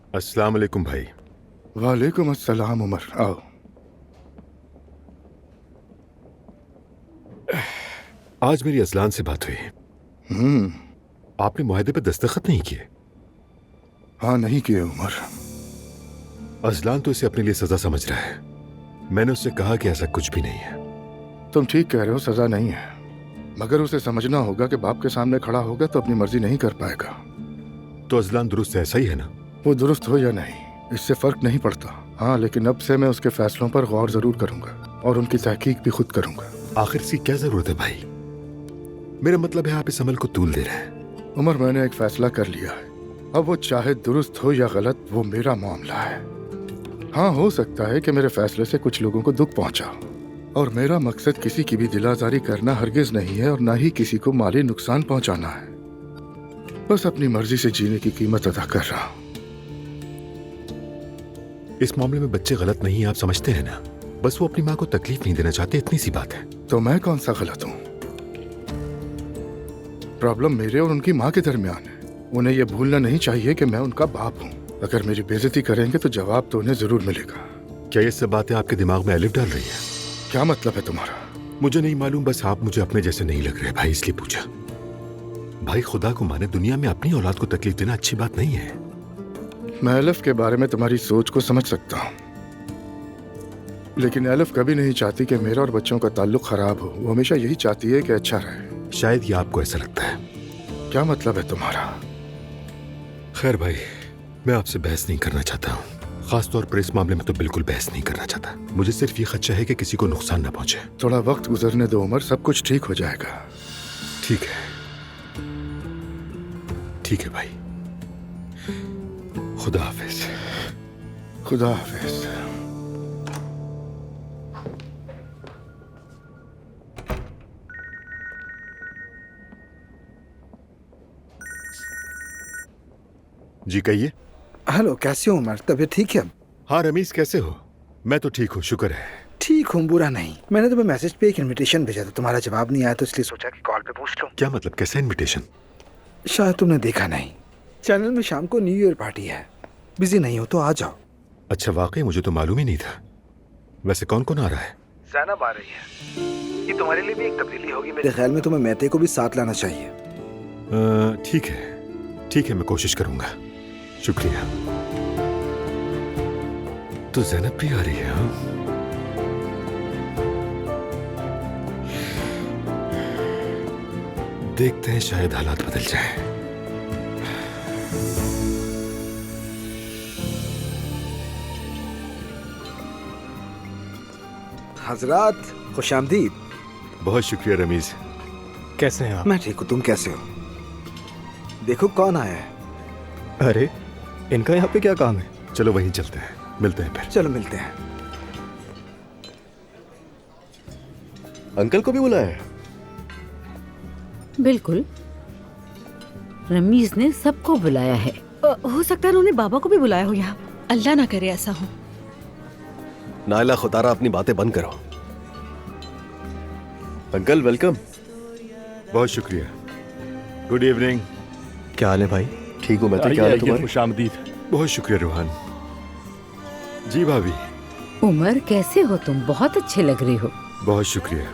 अस्सलाम वालेकुम भाई। वालेकुम अस्सलाम उमर, आओ। आज मेरी अजलान से बात हुई। आपने मुआहदे पे दस्तखत नहीं किए? हाँ, नहीं किए उमर। अजलान तो इसे अपने लिए सजा समझ रहा है। मैंने उससे कहा कि ऐसा कुछ भी नहीं है। तुम ठीक कह रहे हो, सजा नहीं है, मगर उसे समझना होगा कि बाप के सामने खड़ा होगा तो अपनी मर्जी नहीं कर पाएगा। तो अजलान दुरुस्त ऐसा ही है ना? वो दुरुस्त हो या नहीं, इससे फर्क नहीं पड़ता। हाँ, लेकिन अब से मैं उसके फैसलों पर गौर जरूर करूंगा और उनकी तहकीक भी खुद करूंगा। आखिर इसकी क्या जरूरत है भाई? मेरा मतलब है आप इस अमल को तूल दे रहे हैं। उमर, मैंने एक फैसला कर लिया है। अब वो चाहे दुरुस्त हो या गलत, वो मेरा मामला है। हाँ, हो सकता है कि मेरे फैसले से कुछ लोगों को दुख पहुंचा, और मेरा मकसद किसी की भी दिलाजारी करना हरगिज नहीं है और ना ही किसी को माली नुकसान पहुंचाना है। बस अपनी मर्जी से जीने की कीमत अदा कर रहा हूं। इस मामले में बच्चे गलत नहीं है, आप समझते हैं ना? बस वो अपनी माँ को तकलीफ नहीं देना चाहते, इतनी सी बात है। तो मैं कौन सा गलत हूँ? प्रॉब्लम मेरे और उनकी माँ के दरमियान है। उन्हें यह भूलना नहीं चाहिए कि मैं उनका बाप हूँ। अगर मेरी बेइज्जती करेंगे तो जवाब तो उन्हें जरूर मिलेगा। क्या ये सब बातें आपके दिमाग में अलिफ डाल रही है? क्या मतलब है तुम्हारा? मुझे नहीं मालूम, बस आप मुझे अपने जैसे नहीं लग रहे भाई, इसलिए पूछा। भाई खुदा को माने, दुनिया में अपनी औलाद को तकलीफ देना अच्छी बात नहीं है। मैं एलिफ के बारे में तुम्हारी सोच को समझ सकता हूँ, लेकिन एलिफ कभी नहीं चाहती कि मेरा और बच्चों का ताल्लुक खराब हो। वो हमेशा यही चाहती है कि अच्छा रहे। शायद ये आपको ऐसा लगता है। क्या मतलब है तुम्हारा? खैर भाई, मैं आपसे बहस नहीं करना चाहता हूँ। खास तौर पर इस मामले में तो बिल्कुल बहस नहीं करना चाहता। मुझे सिर्फ ये खदशा है कि किसी को नुकसान ना पहुंचे। थोड़ा वक्त गुजरने दो उमर, सब कुछ ठीक हो जाएगा। ठीक है, ठीक है भाई। खुदा हाफिज। खुदा हाफिज। जी कहिए। हेलो, कैसे हो उमर? तबीयत ठीक है? हाँ रमीज, कैसे हो? मैं तो ठीक हूँ, शुक्र है। ठीक हूँ, बुरा नहीं। मैंने तुम्हें मैसेज पे एक इनविटेशन भेजा था, तुम्हारा जवाब नहीं आया तो इसलिए सोचा कि कॉल पे पूछ लूं। क्या मतलब, कैसा इनविटेशन? शायद तुमने देखा नहीं, चैनल में शाम को न्यू ईयर पार्टी है। बिजी नहीं हो तो आ जाओ। अच्छा, वाकई मुझे तो मालूम ही नहीं था। वैसे कौन कौन आ रहा है? ज़ैनब आ रही है। ये तुम्हारे लिए भी एक तब्दीली होगी मेरे ख्याल में। तुम्हें मेहते को भी साथ लाना चाहिए। ठीक है, ठीक है, मैं कोशिश करूंगा। शुक्रिया। तो ज़ैनब भी आ रही है? हाँ, देखते हैं, शायद हालात बदल जाएं। हजरात, खुशामदीद। बहुत शुक्रिया रमीज। कैसे हैं आप? मैं ठीक हूँ, तुम कैसे हो? देखो कौन आया है। अरे, इनका यहाँ पे क्या काम है? चलो वहीं चलते हैं, मिलते हैं फिर। चलो मिलते हैं। अंकल को भी बुलाया है? बिल्कुल, रमीज ने सबको बुलाया है। हो सकता है उन्होंने बाबा को भी बुलाया हो यहाँ। अल्लाह ना करे ऐसा हो। नायला, खुदारा अपनी बातें बंद करो। Uncle welcome. बहुत शुक्रिया। Good evening. क्या हाल है भाई? ठीक हूँ मैं तो। क्या हाल है तुम्हारे? खुशामदीद। बहुत शुक्रिया रूहान जी। भाभी, उमर कैसे हो तुम? बहुत अच्छे लग रहे हो। बहुत शुक्रिया।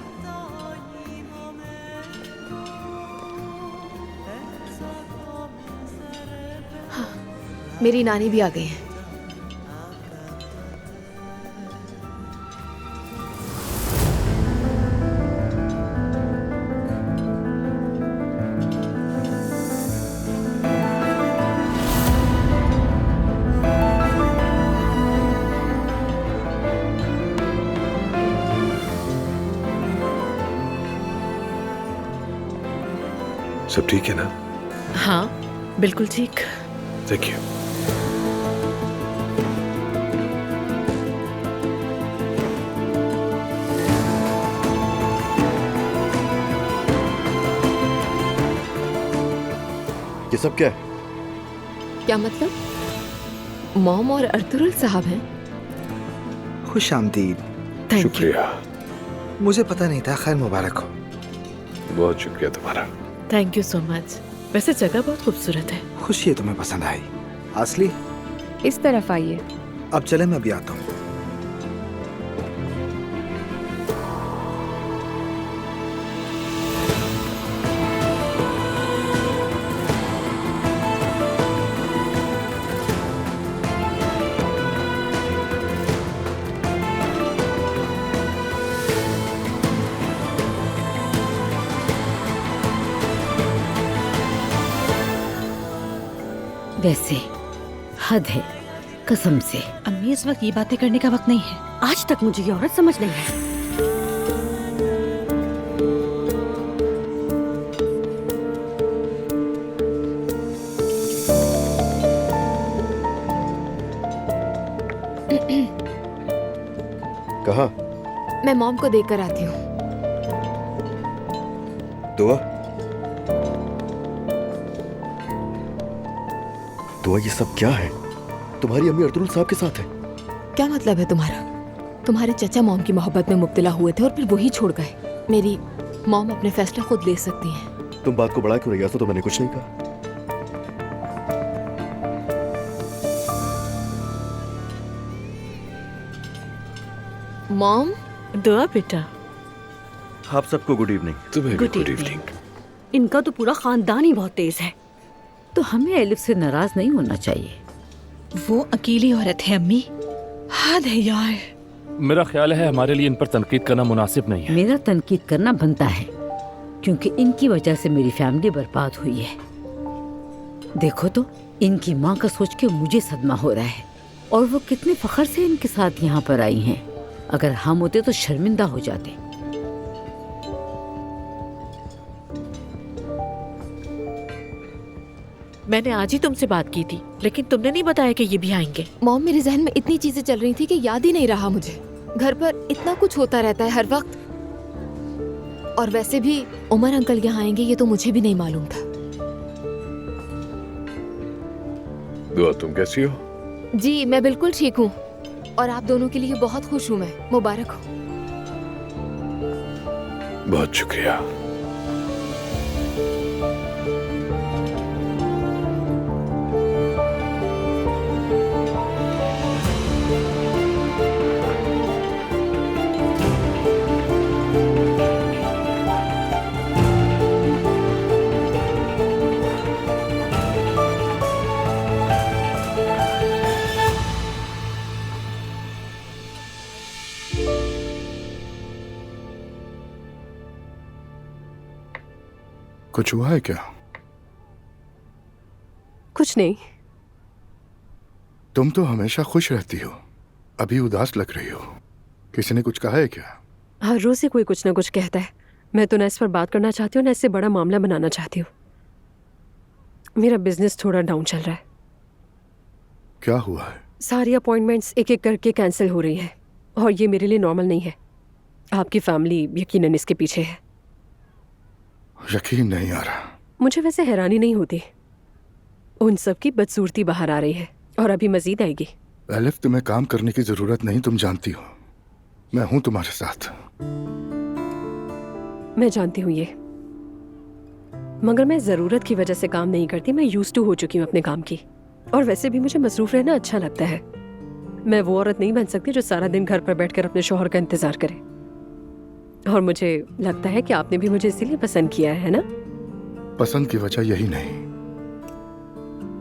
मेरी नानी भी आ गई है। सब ठीक है ना? हाँ बिल्कुल ठीक। Thank you. ये सब क्या है? क्या मतलब? मॉम और अर्तुरुल साहब हैं। खुशामदीद। Thank you. शुक्रिया। मुझे पता नहीं था, खैर मुबारक हो। बहुत शुक्रिया तुम्हारा। Thank you so much. वैसे जगह बहुत खूबसूरत है। खुशी है तुम्हें पसंद आई। असली इस तरफ आइए। अब चले, मैं अभी आता हूँ। वैसे हद है, कसम से। अम्मी, इस वक्त ये बातें करने का वक्त नहीं है। आज तक मुझे ये औरत समझ नहीं है। कहाँ? मैं मॉम को देकर आती हूँ। दुआ? दुआ, ये सब क्या है? तुम्हारी अम्मी अर्तुल साहब के साथ है। क्या मतलब है तुम्हारा? तुम्हारे चचा मॉम की मोहब्बत में मुब्तला हुए थे और फिर वही छोड़ गए। मेरी मॉम अपने फैसले खुद ले सकती हैं। तुम बात को बढ़ा क्यों रही हो? तो मैंने कुछ नहीं कहा। मॉम। दुआ बेटा। आप सबको गुड इवनिंग। तुम्हें भी Good गुड evening. इवनिंग। इनका तो पूरा खानदान ही बहुत तेज है। तो हमें एलिफ से नाराज नहीं होना चाहिए। वो अकेली औरत है अम्मी। हद है यार। मेरा ख्याल है हमारे लिए इन पर तनकीद करना मुनासिब नहीं है। मेरा तनकीद करना बनता है, क्योंकि इनकी वजह से मेरी फैमिली बर्बाद हुई है। देखो तो, इनकी माँ का सोच के मुझे सदमा हो रहा है, और वो कितने फख्र से इनके साथ यहाँ पर आई हैं। अगर हम होते तो शर्मिंदा हो जाते। मैंने आज ही तुमसे बात की थी, लेकिन तुमने नहीं बताया कि ये भी आएंगे। मॉम, मेरे जहन में इतनी चीजें चल रही थी कि याद ही नहीं रहा मुझे। घर पर इतना कुछ होता रहता है हर वक्त। और वैसे भी उमर अंकल यहाँ आएंगे ये तो मुझे भी नहीं मालूम था। दुआ, तुम कैसी हो? जी मैं बिल्कुल ठीक हूँ, और आप दोनों के लिए बहुत खुश हूँ मैं। मुबारक हो। बहुत शुक्रिया। कुछ हुआ है क्या? कुछ नहीं। तुम तो हमेशा खुश रहती हो, अभी उदास लग रही हो। किसी ने कुछ कहा है क्या? हर रोज ही कोई कुछ ना कुछ कहता है। मैं तो न इस पर बात करना चाहती हूँ, न इससे बड़ा मामला बनाना चाहती हूँ। मेरा बिजनेस थोड़ा डाउन चल रहा है। क्या हुआ है? सारी अपॉइंटमेंट्स एक एक करके कैंसिल हो रही हैं, और ये मेरे लिए नॉर्मल नहीं है। आपकी फैमिली यकीनन इसके पीछे है। यकीन नहीं आ रहा। मुझे वैसे हैरानी नहीं होती। उन सब की बदसूरती बाहर आ रही है, और अभी मजीद आएगी। एलिफ, तुम्हें काम करने की जरूरत नहीं, तुम जानती हो मैं हूं तुम्हारे साथ। मैं जानती हूँ ये, मगर मैं जरूरत की वजह से काम नहीं करती। मैं यूज्ड टू हो चुकी हूँ अपने काम की, और वैसे भी मुझे मसरूफ रहना अच्छा लगता है। मैं वो औरत नहीं बन सकती जो सारा दिन घर पर बैठकर अपने शौहर का इंतजार करे। और मुझे लगता है कि आपने भी मुझे इसीलिए पसंद किया है ना? पसंद की वजह यही नहीं,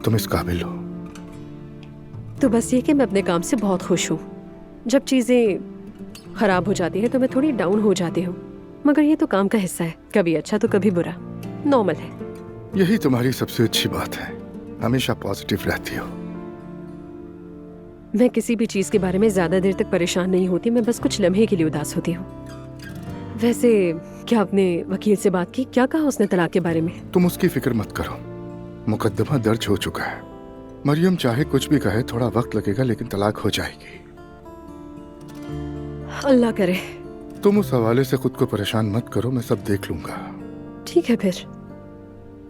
तुम इस काबिल हो। तो बस ये कि मैं अपने काम से बहुत खुश हूँ। जब चीजें खराब हो जाती है तो मैं थोड़ी डाउन हो जाती हूँ, मगर ये तो काम का हिस्सा है। कभी अच्छा तो कभी बुरा, नॉर्मल है। यही तुम्हारी सबसे अच्छी बात है, हमेशा पॉजिटिव रहती हो। मैं किसी भी चीज के बारे में ज्यादा देर तक परेशान नहीं होती, मैं बस कुछ लम्हे के लिए उदास होती हूँ। वैसे क्या आपने वकील से बात की? क्या कहा उसने तलाक के बारे में? तुम उसकी फिक्र मत करो, मुकदमा दर्ज हो चुका है। मरियम चाहे कुछ भी कहे, थोड़ा वक्त लगेगा लेकिन तलाक हो जाएगी। अल्लाह करे। तुम उस हवाले से खुद को परेशान मत करो, मैं सब देख लूंगा। ठीक है फिर।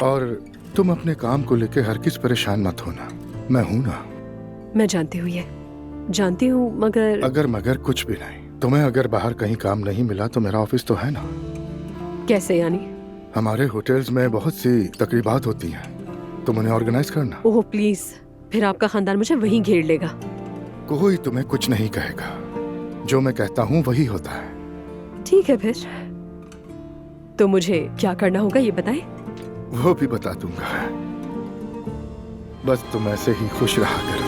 और तुम अपने काम को लेके हरगिज़ परेशान मत होना, मैं हूं ना। मैं जानती हूँ ये, जानती हूँ, मगर अगर मगर कुछ भी नहीं। तुम्हें अगर बाहर कहीं काम नहीं मिला तो मेरा ऑफिस तो है ना। कैसे यानी? हमारे होटल्स में बहुत सी तकरीबात होती हैं, तुम उन्हें ऑर्गेनाइज करना। ओह प्लीज, फिर आपका खानदान मुझे वहीं घेर लेगा। कोई तुम्हें कुछ नहीं कहेगा। जो मैं कहता हूँ वही होता है। ठीक है फिर, तो मुझे क्या करना होगा ये बताएं। वो भी बता दूंगा। बस तुम ऐसे ही खुश रहा करो।